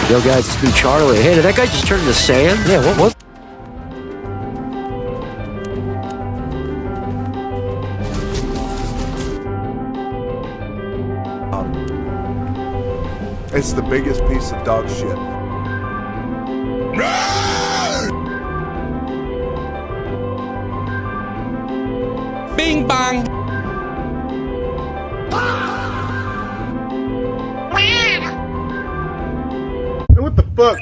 Yo guys, it's me Charlie. Hey, did that guy just turn into sand? Yeah, what? It's the biggest piece of dog shit. Bing bang! What the fuck?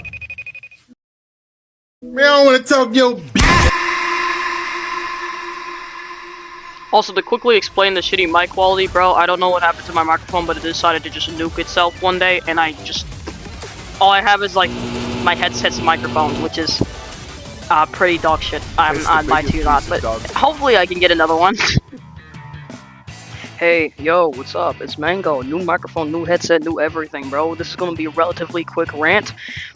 Man, I don't want to talk your bitch. Also, to quickly explain the shitty mic quality, bro, I don't know what happened to my microphone, but it decided to just nuke itself one day, and all I have is, like, my headset's microphone, which is, pretty dog shit. I lie to you not, but hopefully I can get another one. Hey, yo, what's up? It's Mango. New microphone, new headset, new everything, bro. This is gonna be a relatively quick rant,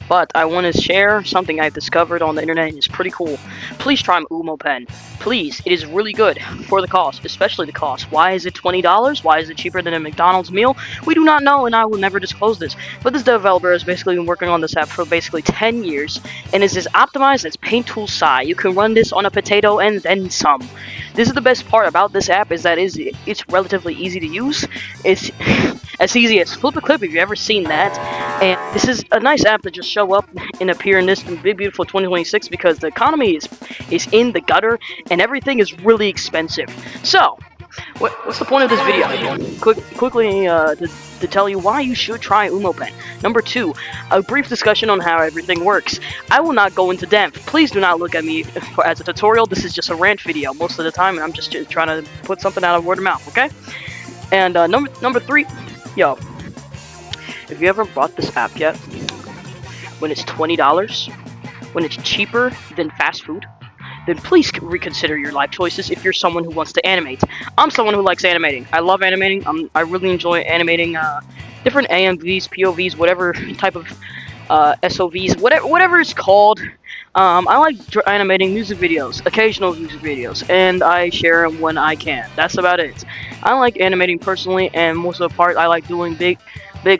but I want to share something I've discovered on the internet, and it's pretty cool. Please try Umo Pen. Please, it is really good for the cost, especially the cost. Why is it $20? Why is it cheaper than a McDonald's meal? We do not know, and I will never disclose this. But this developer has basically been working on this app for basically 10 years, and is as optimized as Paint Tool Cyan. You can run this on a potato and then some. This is the best part about this app, is that it's relatively easy to use. It's as easy as flip a clip if you've ever seen that. And this is a nice app to just show up and appear in this big beautiful 2026 because the economy is in the gutter and everything is really expensive. So, what's the point of this video? Quickly to tell you why you should try Umo Pen. Number 2, a brief discussion on how everything works. I will not go into depth. Please do not look at me as a tutorial. This is just a rant video most of the time, and I'm just trying to put something out of word of mouth, okay? And number 3, yo, if you ever bought this app yet, when it's $20, when it's cheaper than fast food, then please reconsider your life choices if you're someone who wants to animate. I'm someone who likes animating. I love animating. I really enjoy animating different AMVs, POVs, whatever type of SOVs, whatever it's called. I like animating music videos, occasional music videos, and I share them when I can. That's about it. I like animating personally, and most of the part I like doing big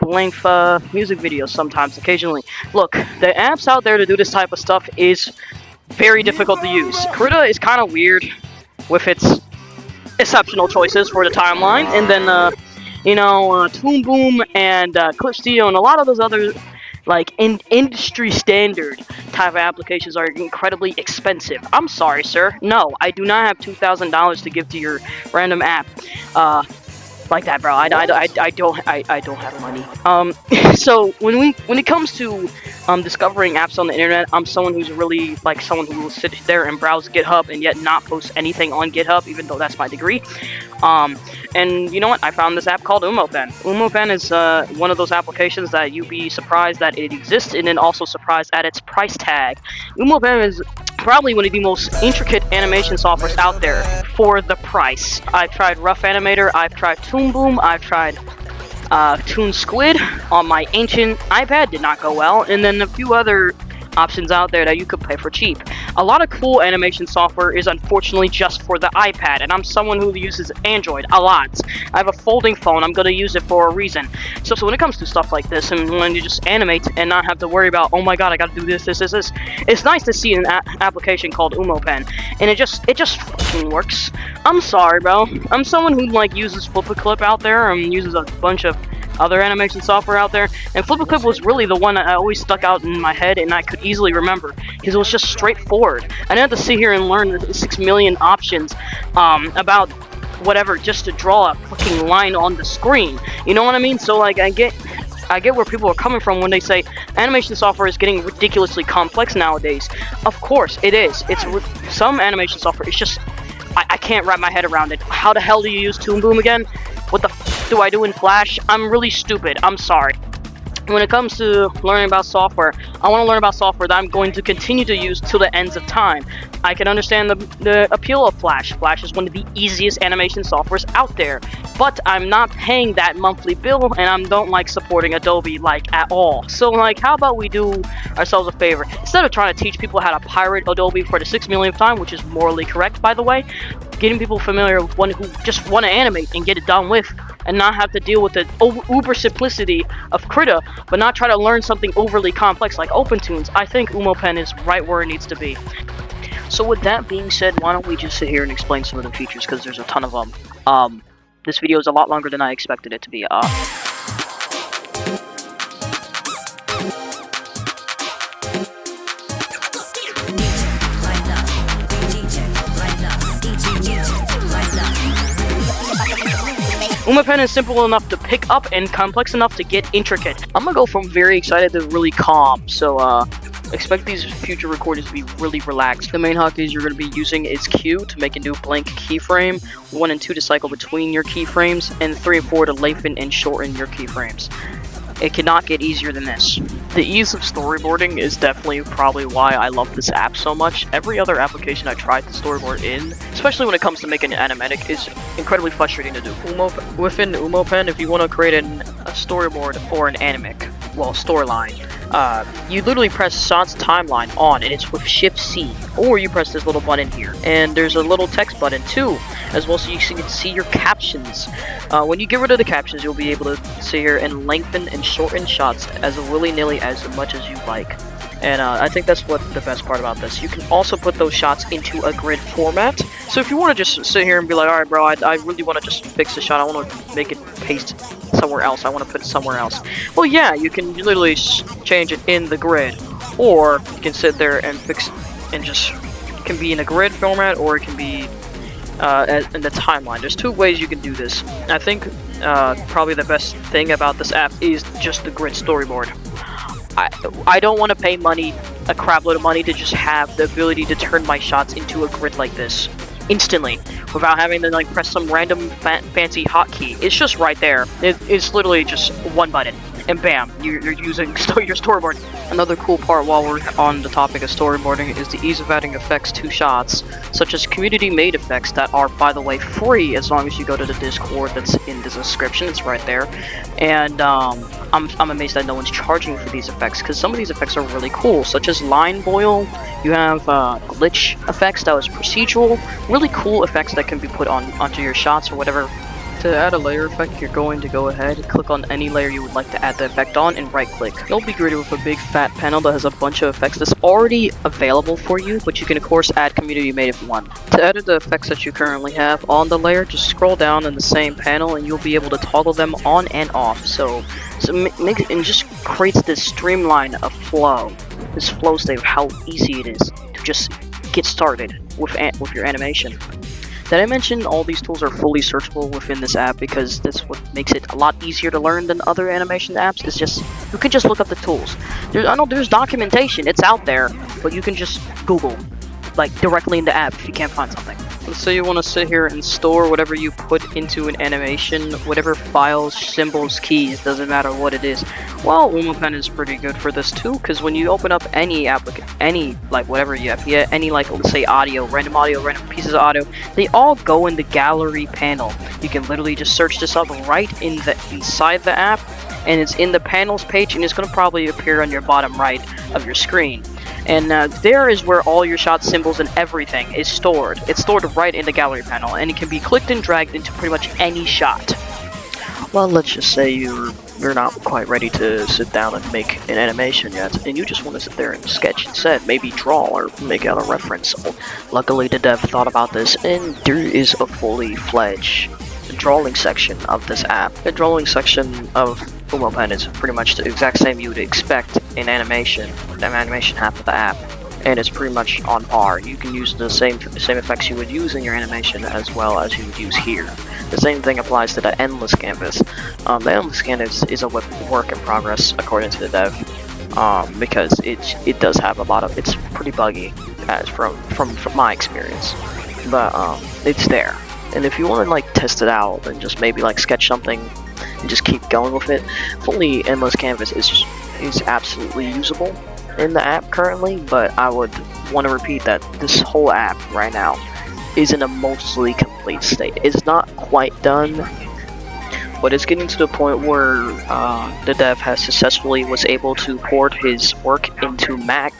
length music videos sometimes, occasionally. Look, the apps out there to do this type of stuff is very difficult to use. Krytic is kind of weird with its exceptional choices for the timeline, and then Toon Boom and Clip Studio and a lot of those other like industry standard type of applications are incredibly expensive. I'm sorry, sir. No, I do not have $2,000 to give to your random app. Like that, bro. I don't have money. So when it comes to discovering apps on the internet, I'm someone who's really like someone who will sit there and browse GitHub and yet not post anything on GitHub, even though that's my degree. And you know what? I found this app called Umo Pen. Umo Pen is one of those applications that you'd be surprised that it exists, and then also surprised at its price tag. Umo Pen is probably one of the most intricate animation softwares out there for the price. I've tried Rough Animator, I've tried Toon Boom, I've tried Toon Squid on my ancient iPad, did not go well, and then a few other options out there that you could pay for cheap. A lot of cool animation software is unfortunately just for the iPad, and I'm someone who uses Android a lot. I have a folding phone, I'm gonna use it for a reason. So when it comes to stuff like this, and when you just animate and not have to worry about, oh my god, I gotta do this, it's nice to see an application called Umo Pen, and it just fucking works. I'm sorry, bro. I'm someone who like uses Flip a Clip out there and uses a bunch of other animation software out there, and Flip a Clip was really the one that always stuck out in my head and I could easily remember because it was just straightforward. I didn't have to sit here and learn the 6 million options about whatever just to draw a fucking line on the screen. You know what I mean? So like I get where people are coming from when they say animation software is getting ridiculously complex nowadays. Of course it is. Some animation software is just I can't wrap my head around it. How the hell do you use Toon Boom again? What the f do I do in Flash? I'm really stupid. I'm sorry. When it comes to learning about software, I want to learn about software that I'm going to continue to use till the ends of time. I can understand the appeal of Flash. Flash is one of the easiest animation softwares out there, but I'm not paying that monthly bill, and I don't like supporting Adobe like at all. So like, how about we do ourselves a favor? Instead of trying to teach people how to pirate Adobe for the 6 millionth time, which is morally correct by the way, getting people familiar with one who just want to animate and get it done with, and not have to deal with the uber simplicity of Krita, but not try to learn something overly complex like OpenTunes, I think Umoupen is right where it needs to be. So with that being said, why don't we just sit here and explain some of the features, because there's a ton of them. This video is a lot longer than I expected it to be. Umoupen is simple enough to pick up and complex enough to get intricate. I'm gonna go from very excited to really calm, so expect these future recordings to be really relaxed. The main hotkeys you're going to be using is Q to make a new blank keyframe, 1 and 2 to cycle between your keyframes, and 3 and 4 to lengthen and shorten your keyframes. It cannot get easier than this. The ease of storyboarding is definitely probably why I love this app so much. Every other application I tried to storyboard in, especially when it comes to making an animatic, is incredibly frustrating to do. Within Umoupen, if you want to create a storyboard or an animic, well, storyline, you literally press Shot's timeline on, and it's with Shift C, or you press this little button here, and there's a little text button too, as well, so you can see your captions. When you get rid of the captions, you'll be able to sit here and lengthen and shorten shots as willy-nilly as much as you like. And I think that's what the best part about this. You can also put those shots into a grid format. So if you want to just sit here and be like, alright bro, I really want to just fix the shot, I want to make it paste somewhere else, I want to put it somewhere else. Well yeah, you can literally change it in the grid. Or you can sit there and fix and just, it can be in a grid format, or it can be in the timeline. There's 2 ways you can do this. I think probably the best thing about this app is just the grid storyboard. I don't want to pay money, a crap load of money, to just have the ability to turn my shots into a grid like this instantly without having to like press some random fancy hotkey. It's just right there. It's literally just one button and bam, you're using your storyboard. Another cool part while we're on the topic of storyboarding is the ease of adding effects to shots, such as community-made effects that are, by the way, free as long as you go to the Discord that's in the description. It's right there. And I'm amazed that no one's charging for these effects, because some of these effects are really cool, such as line boil. You have glitch effects that was procedural, really cool effects that can be put onto your shots or whatever. To add a layer effect, you're going to go ahead, click on any layer you would like to add the effect on, and right click. You'll be greeted with a big fat panel that has a bunch of effects that's already available for you, but you can of course add community made if you want. To edit the effects that you currently have on the layer, just scroll down in the same panel and you'll be able to toggle them on and off. So it just creates this streamline of flow, this flow state of how easy it is to just get started with your animation. Did I mention all these tools are fully searchable within this app, because that's what makes it a lot easier to learn than other animation apps? It's just, you can just look up the tools. I know there's documentation, it's out there, but you can just Google, like directly in the app if you can't find something. Let's say you want to sit here and store whatever you put into an animation, whatever files, symbols, keys, doesn't matter what it is. Well, Umoupen is pretty good for this too, because when you open up any like whatever you have, any like, let's say audio, random pieces of audio, they all go in the gallery panel. You can literally just search this up right inside the app, and it's in the panels page, and it's going to probably appear on your bottom right of your screen. And there is where all your shot symbols and everything is stored. It's stored right in the gallery panel, and it can be clicked and dragged into pretty much any shot. Well, let's just say you're not quite ready to sit down and make an animation yet, and you just want to sit there and sketch instead, maybe draw or make out a reference. Luckily, the dev thought about this, and there is a fully fledged drawing section of this app. The drawing section of Umoupen is pretty much the exact same you would expect in animation, the animation half of the app, and it's pretty much on par. You can use the same effects you would use in your animation as well as you would use here. The same thing applies to the endless canvas. The endless canvas is a work in progress according to the dev, because it does have a lot of, it's pretty buggy as from my experience, but it's there. And if you want to like test it out and just maybe like sketch something and just keep going with it, fully endless canvas is absolutely usable in the app currently, but I would want to repeat that this whole app right now is in a mostly complete state. It's not quite done, but it's getting to the point where the dev has successfully was able to port his work into Mac,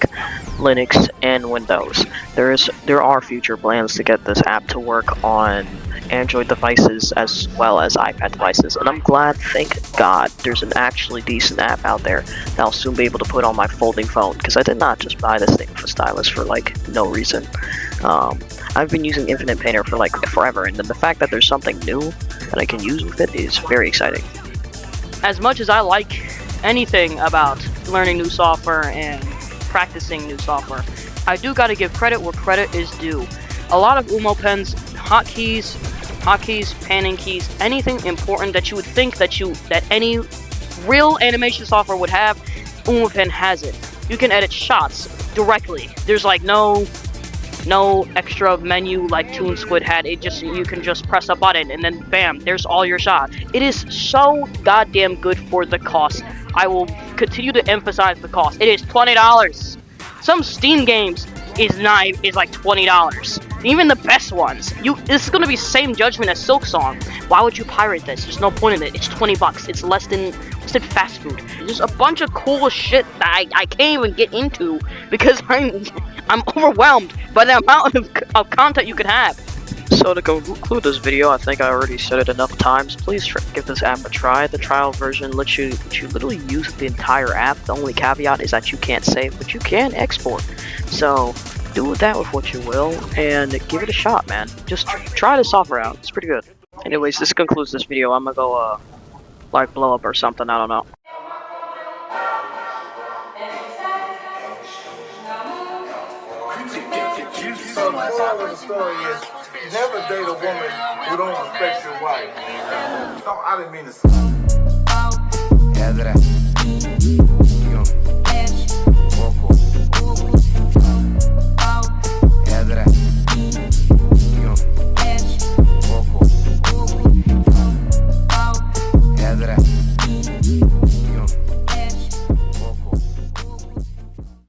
Linux, and Windows. There are future plans to get this app to work on Android devices as well as iPad devices, and I'm glad, thank God, there's an actually decent app out there that I'll soon be able to put on my folding phone, because I did not just buy this thing for stylus for like no reason. I've been using Infinite Painter for like forever, and then the fact that there's something new that I can use with it is very exciting. As much as I like anything about learning new software and practicing new software, I do gotta give credit where credit is due. A lot of Umoupen's hotkeys, panning keys, anything important that you would think that any real animation software would have, Umoupen has it. You can edit shots directly. There's like no extra menu like Toon Squid had. You can just press a button and then bam, there's all your shots. It is so goddamn good for the cost. I will continue to emphasize the cost. It is $20. Some Steam games is like $20. Even the best ones. This is gonna be same judgment as Silksong. Why would you pirate this? There's no point in it. It's $20. It's less than fast food. There's a bunch of cool shit that I can't even get into because I'm overwhelmed by the amount of content you can have. So to conclude this video, I think I already said it enough times. Please give this app a try. The trial version lets you literally use the entire app. The only caveat is that you can't save, but you can export. So do that with what you will, and give it a shot, man. Just try the software out. It's pretty good. Anyways, this concludes this video. I'm gonna go like blow up or something. I don't know. So the moral of the story is never date a woman who don't respect your wife. No, I didn't mean to say.